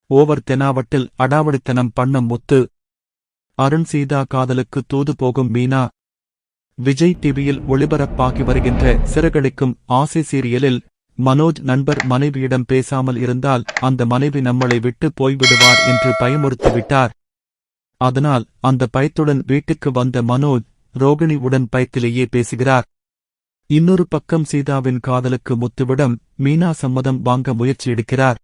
Over தெனாவட்டில் அடாவடித்தனம் பண்ணும் முத்து. அருண் சீதா காதலுக்கு தூது போகும் மீனா. விஜய் டிவியில் ஒளிபரப்பாகி வருகின்ற சிறகடிக்கும் ஆசை சீரியலில் மனோஜ் நண்பர் மனைவியிடம் பேசாமல் இருந்தால் அந்த மனைவி நம்மளை விட்டு போய்விடுவார் என்று பயமுறுத்திவிட்டார். அதனால் அந்த பயத்துடன் வீட்டுக்கு வந்த மனோஜ் ரோகிணி உடன் பயத்திலேயே பேசுகிறார். இன்னொரு பக்கம் சீதாவின் காதலுக்கு முத்துவிடம் மீனா சம்மதம் வாங்க முயற்சி எடுக்கிறார்.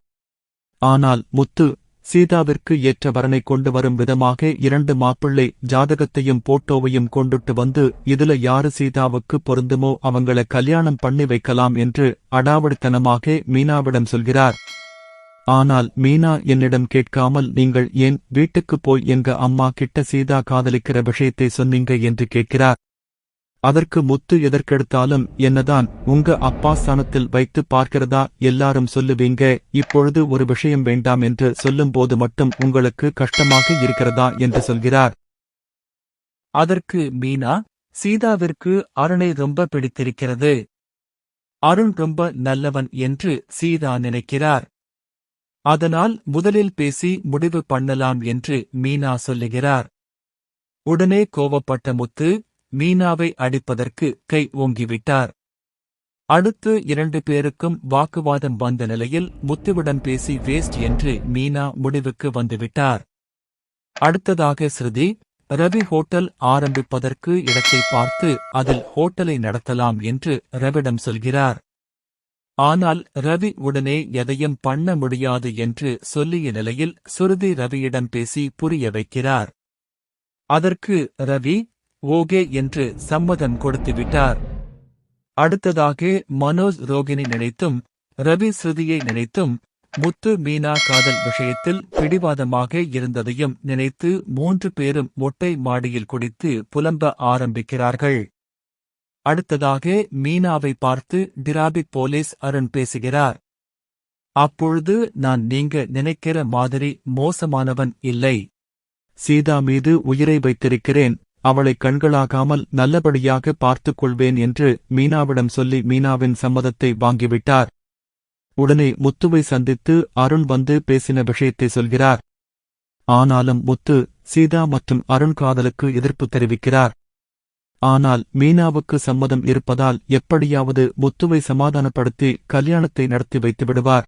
ஆனால் முத்து சீதாவிற்கு ஏற்ற வரனை கொண்டு வரும் விதமாக 2 மாப்பிள்ளை ஜாதகத்தையும் போட்டோவையும் கொண்டுட்டு வந்து இதுல யாரு சீதாவுக்கு பொருந்துமோ அவங்கள கல்யாணம் பண்ணி வைக்கலாம் என்று அடாவடித்தனமாக மீனாவிடம் சொல்கிறார். ஆனால் மீனா என்னிடம் கேட்காமல் நீங்கள் ஏன் வீட்டுக்கு போய் எங்க அம்மா கிட்ட சீதா காதலிக்கிற விஷயத்தை சொன்னீங்க என்று கேட்கிறார். அதற்கு முத்து எதற்கெடுத்தாலும் என்னதான் உங்க அப்பா ஸ்தானத்தில் வைத்து பார்க்கிறதா எல்லாரும் சொல்லுவீங்க, இப்பொழுது ஒரு விஷயம் வேண்டாம் என்று சொல்லும்போது மட்டும் உங்களுக்கு கஷ்டமாக இருக்கிறதா என்று சொல்கிறார். அதற்கு மீனா, சீதாவிற்கு அருணை ரொம்ப பிடித்திருக்கிறது. அருண் ரொம்ப நல்லவன் என்று சீதா நினைக்கிறார். அதனால் முதலில் பேசி முடிவு பண்ணலாம் என்று மீனா சொல்லுகிறார். உடனே கோபப்பட்ட முத்து மீனாவை அடிப்பதற்கு கை ஓங்கிவிட்டார். அடுத்து 2 பேருக்கும் வாக்குவாதம் வந்த நிலையில் முத்துவிடம் பேசி வேஸ்ட் என்று மீனா முடிவுக்கு வந்துவிட்டார். அடுத்ததாக ஸ்ருதி, ரவி ஹோட்டல் ஆரம்பிப்பதற்கு இடத்தை பார்த்து அதில் ஹோட்டலை நடத்தலாம் என்று ரவிடம் சொல்கிறார். ஆனால் ரவி உடனே எதையும் பண்ண முடியாது என்று சொல்லிய நிலையில் ஸ்ருதி ரவியிடம் பேசி புரிய வைக்கிறார். அதற்கு ரவி ஓகே என்று சம்மதம் கொடுத்துவிட்டார். அடுத்ததாக மனோஜ் ரோகிணி நினைத்தும் ரவி ஸ்ருதியை நினைத்தும் முத்து மீனா காதல் விஷயத்தில் பிடிவாதமாக இருந்ததையும் நினைத்து 3 பேரும் மொட்டை மாடியில் குடித்து புலம்ப ஆரம்பிக்கிறார்கள். அடுத்ததாக மீனாவை பார்த்து டிராபிக் போலீஸ் அருண் பேசுகிறார். அப்பொழுது நான் நீங்க நினைக்கிற மாதிரி மோசமானவன் இல்லை. சீதா மீது உயிரை வைத்திருக்கிறேன், அவளை கண்களாகாமல் நல்லபடியாக பார்த்துக் கொள்வேன் என்று மீனாவிடம் சொல்லி மீனாவின் சம்மதத்தை வாங்கிவிட்டார். உடனே முத்துவை சந்தித்து அருண் வந்து பேசின விஷயத்தை சொல்கிறார். ஆனாலும் முத்து சீதா மற்றும் அருண் காதலுக்கு எதிர்ப்பு தெரிவிக்கிறார். ஆனால் மீனாவுக்கு சம்மதம் இருப்பதால் எப்படியாவது முத்துவை சமாதானப்படுத்தி கல்யாணத்தை நடத்தி வைத்து விடுவார்.